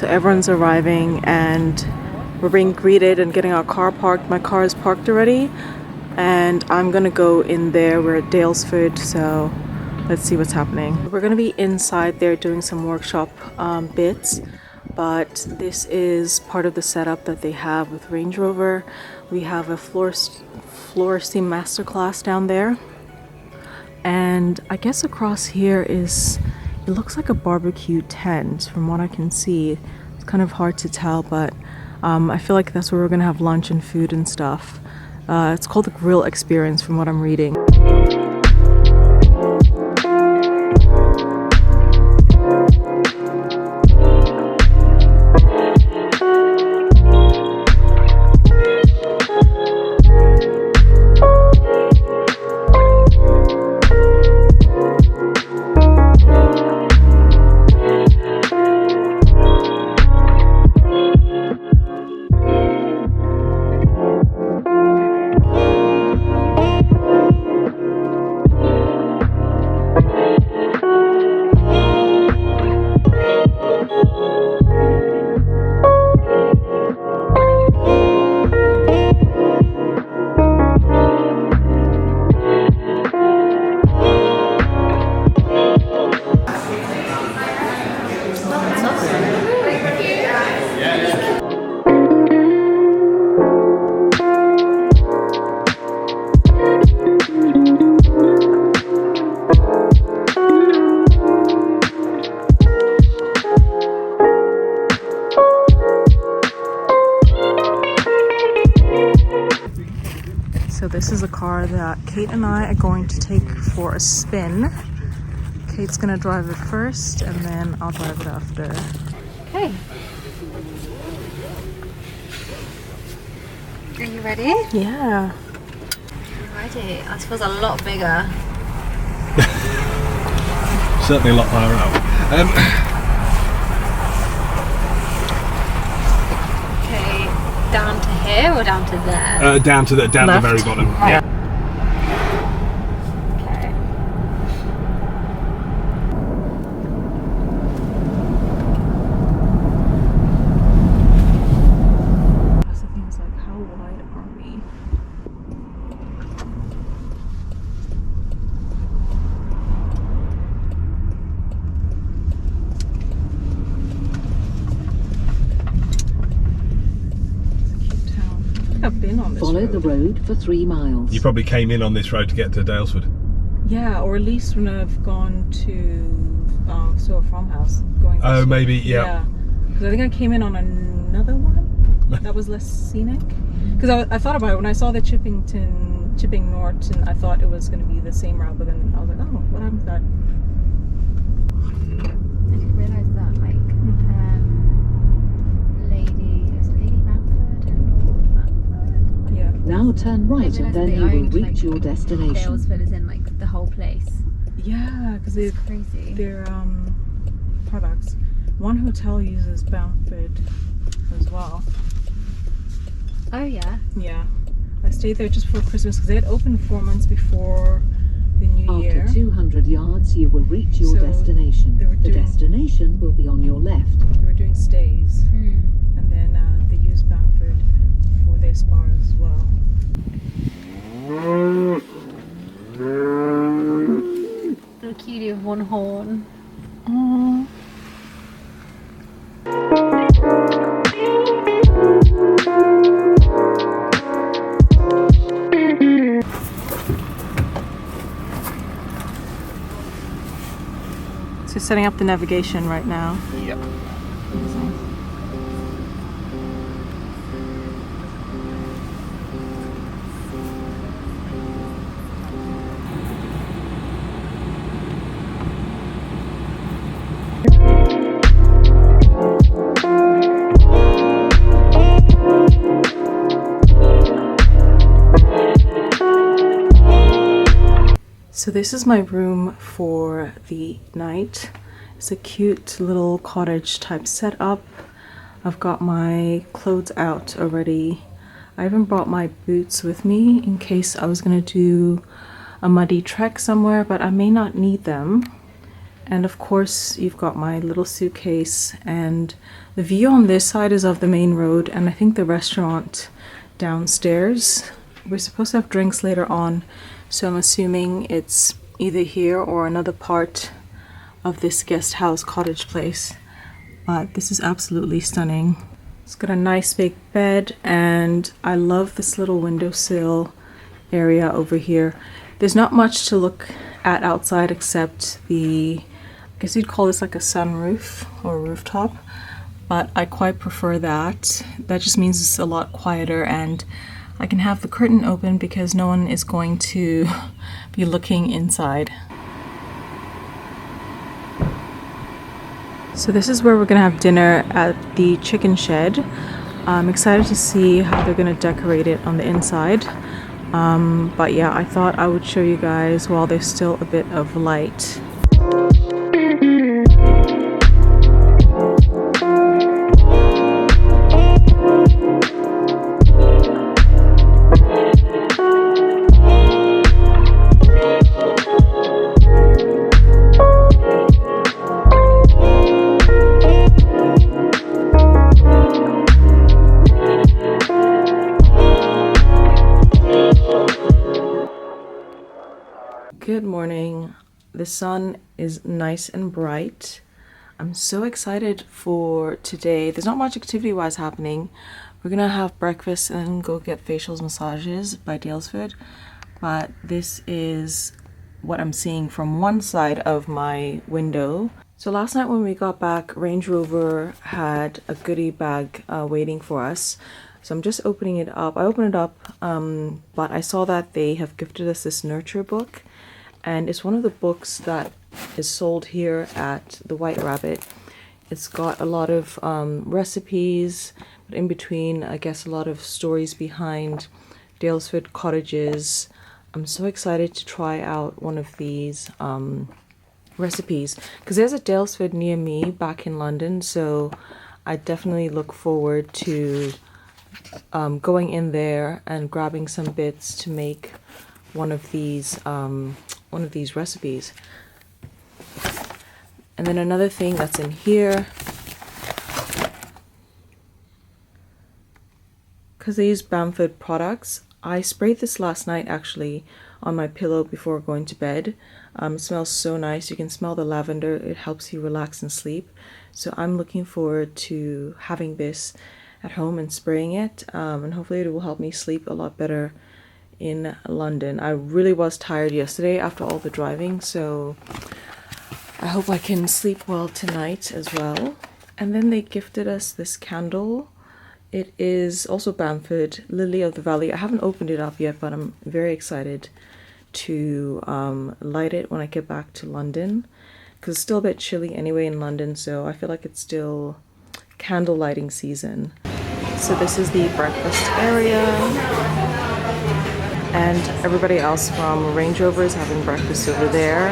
So everyone's arriving and we're being greeted and getting our car parked. My car is parked already and I'm gonna go in there. We're at Dalesford, so let's see what's happening. We're gonna be inside there doing some workshop bits, but this is part of the setup that they have with Range Rover. We have a floor steam masterclass down there, and I guess across here is, it looks like a barbecue tent from what I can see. It's kind of hard to tell, but I feel like that's where we're gonna have lunch and food and stuff. It's called the Grill Experience from what I'm reading. So this is a car that Kate and I are going to take for a spin. Kate's gonna drive it first and then I'll drive it after. Okay. Are you ready? Yeah. Ready. This feels a lot bigger. Certainly a lot higher up. Okay, down to here or down to there? Down to the very bottom. Yeah. Okay. That's the thing, is like, how wide are we? I've been on this Follow road. the road for 3 miles. You probably came in on this road to get to Dalesford. Yeah, or at least when I've gone to Soho Farmhouse. Going this Oh, way. maybe, yeah. Because I think I came in on another one that was less scenic. Because I thought about it when I saw the Chipping Norton, I thought it was going to be the same route, but then I was like, oh, what happened to that? I didn't realise that, like, Lady Bamford and Lord Bamford. Yeah. Now turn right and then you will reach your destination. Dalesford is in, like, the whole place. Yeah, because It's crazy. their products. One hotel uses Bamford as well. Oh, yeah. Yeah. I stayed there just before Christmas because they had opened 4 months before the new year. After 200 yards you will reach your So destination. they were The doing- destination will be on your left. They were doing stays, and then they used Bamford for their spa as well. Little cutie with one horn. Aww. So setting up the navigation right now. Yep. So this is my room for the night. It's a cute little cottage type setup. I've got my clothes out already. I even brought my boots with me in case I was gonna do a muddy trek somewhere, but I may not need them. And of course, you've got my little suitcase, and the view on this side is of the main road, and I think the restaurant downstairs. We're supposed to have drinks later on, so I'm assuming it's either here or another part of this guest house cottage place. But this is absolutely stunning. It's got a nice big bed, and I love this little windowsill area over here. There's not much to look at outside except I guess you'd call this like a sunroof or rooftop, but I quite prefer that. That just means it's a lot quieter, and I can have the curtain open because no one is going to be looking inside. So this is where we're gonna have dinner at the chicken shed. I'm excited to see how they're gonna decorate it on the inside. But yeah, I thought I would show you guys while there's still a bit of light. Good morning. The sun is nice and bright. I'm so excited for today. There's not much activity wise happening. We're gonna have breakfast and then go get facials, massages by Dalesford. But this is what I'm seeing from one side of my window. So last night when we got back, Range Rover had a goodie bag waiting for us. So I'm just opening it up. I opened it up, but I saw that they have gifted us this nurture book. And it's one of the books that is sold here at the White Rabbit. It's got a lot of recipes, but in between, I guess, a lot of stories behind Dalesford cottages. I'm so excited to try out one of these recipes because there's a Dalesford near me back in London, so I definitely look forward to going in there and grabbing some bits to make one of these recipes. And then another thing that's in here, because I use Bamford products, I sprayed this last night actually on my pillow before going to bed. It smells so nice. You can smell the lavender. It helps you relax and sleep. So I'm looking forward to having this at home and spraying it, and hopefully it will help me sleep a lot better in London. I really was tired yesterday after all the driving, so I hope I can sleep well tonight as well. And then they gifted us this candle. It is also Bamford, Lily of the Valley. I haven't opened it up yet, but I'm very excited to light it when I get back to London, because it's still a bit chilly anyway in London, so I feel like it's still candle lighting season. So this is the breakfast area, and everybody else from Range Rover is having breakfast over there.